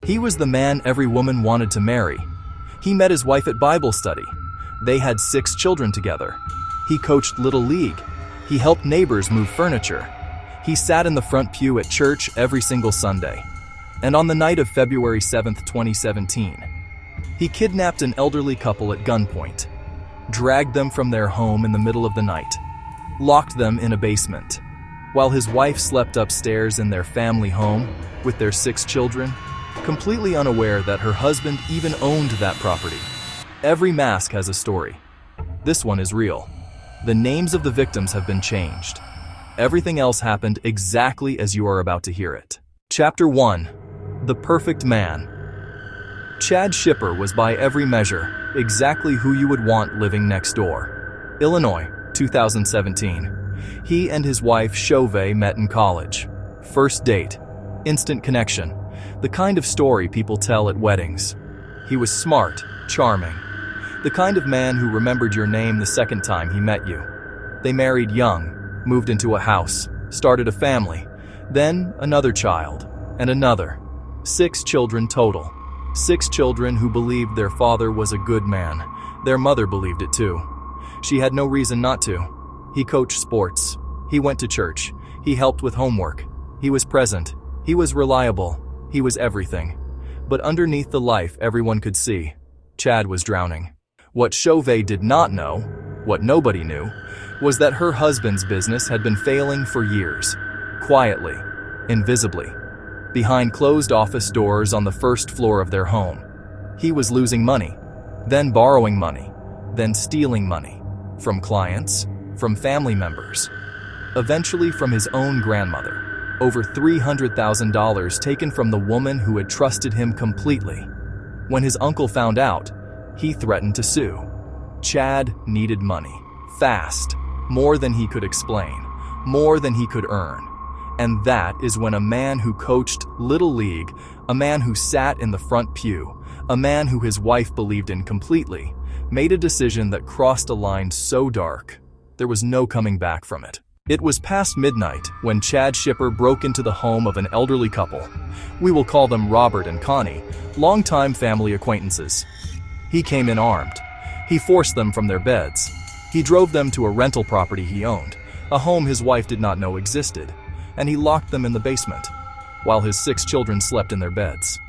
He was the man every woman wanted to marry. He met his wife at Bible study. They had 6 children together. He coached Little League. He helped neighbors move furniture. He sat in the front pew at church every single Sunday. And on the night of February 7, 2017, he kidnapped an elderly couple at gunpoint, dragged them from their home in the middle of the night, locked them in a basement, while his wife slept upstairs in their family home with their 6 children, completely unaware that her husband even owned that property. Every mask has a story. This one is real. The names of the victims have been changed. Everything else happened exactly as you are about to hear it. Chapter 1. The Perfect Man. Chad Schipper was by every measure exactly who you would want living next door. Illinois, 2017. He and his wife Chauvet met in college. First date. Instant connection. The kind of story people tell at weddings. He was smart, charming. The kind of man who remembered your name the second time he met you. They married young, moved into a house, started a family, then another child, and another. 6 children total. 6 children who believed their father was a good man. Their mother believed it too. She had no reason not to. He coached sports. He went to church. He helped with homework. He was present. He was reliable. He was everything. But underneath the life everyone could see, Chad was drowning. What Chauvet did not know, what nobody knew, was that her husband's business had been failing for years. Quietly, invisibly, behind closed office doors on the first floor of their home. He was losing money, then borrowing money, then stealing money. From clients, from family members, eventually from his own grandmother. Over $300,000 taken from the woman who had trusted him completely. When his uncle found out, he threatened to sue. Chad needed money. Fast. More than he could explain. More than he could earn. And that is when a man who coached Little League, a man who sat in the front pew, a man who his wife believed in completely, made a decision that crossed a line so dark, there was no coming back from it. It was past midnight when Chad Schipper broke into the home of an elderly couple. We will call them Robert and Connie, longtime family acquaintances. He came in armed. He forced them from their beds. He drove them to a rental property he owned, a home his wife did not know existed, and he locked them in the basement, while his 6 children slept in their beds,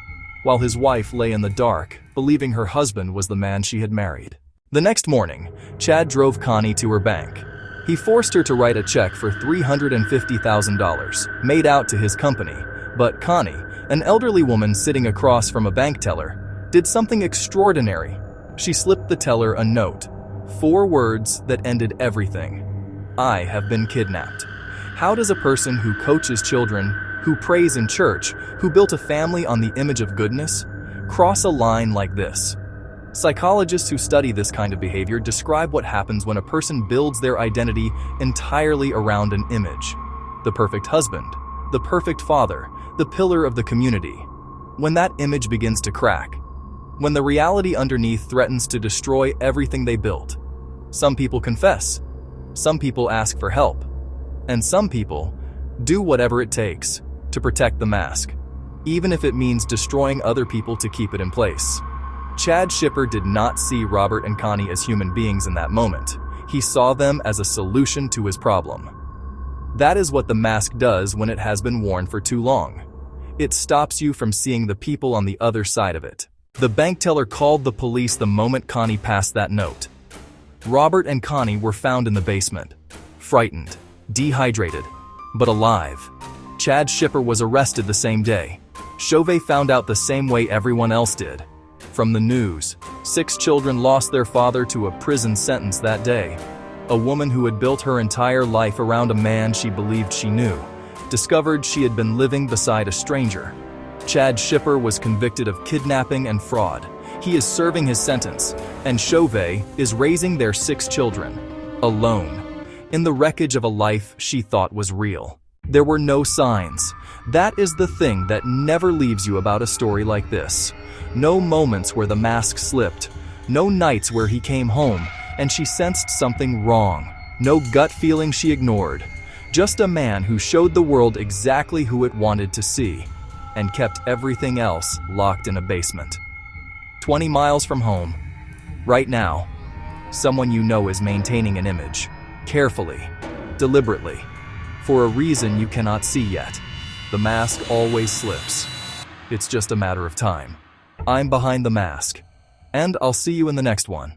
while his wife lay in the dark, believing her husband was the man she had married. The next morning, Chad drove Connie to her bank. He forced her to write a check for $350,000, made out to his company, but Connie, an elderly woman sitting across from a bank teller, did something extraordinary. She slipped the teller a note, 4 words that ended everything. I have been kidnapped. How does a person who coaches children, who prays in church, who built a family on the image of goodness, cross a line like this? Psychologists who study this kind of behavior describe what happens when a person builds their identity entirely around an image. The perfect husband, the perfect father, the pillar of the community. When that image begins to crack, when the reality underneath threatens to destroy everything they built, some people confess, some people ask for help, and some people do whatever it takes to protect the mask, even if it means destroying other people to keep it in place. Chad Schipper did not see Robert and Connie as human beings in that moment. He saw them as a solution to his problem. That is what the mask does when it has been worn for too long. It stops you from seeing the people on the other side of it. The bank teller called the police the moment Connie passed that note. Robert and Connie were found in the basement, frightened, dehydrated, but alive. Chad Schipper was arrested the same day. Chauvet found out the same way everyone else did. From the news, 6 children lost their father to a prison sentence that day. A woman who had built her entire life around a man she believed she knew, discovered she had been living beside a stranger. Chad Schipper was convicted of kidnapping and fraud. He is serving his sentence, and Chauvet is raising their 6 children, alone, in the wreckage of a life she thought was real. There were no signs. That is the thing that never leaves you about a story like this. No moments where the mask slipped. No nights where he came home and she sensed something wrong. No gut feeling she ignored. Just a man who showed the world exactly who it wanted to see. and kept everything else locked in a basement. 20 miles from home. Right now, someone you know is maintaining an image, carefully, deliberately, for a reason you cannot see yet. The mask always slips. It's just a matter of time. I'm behind the mask, and I'll see you in the next one.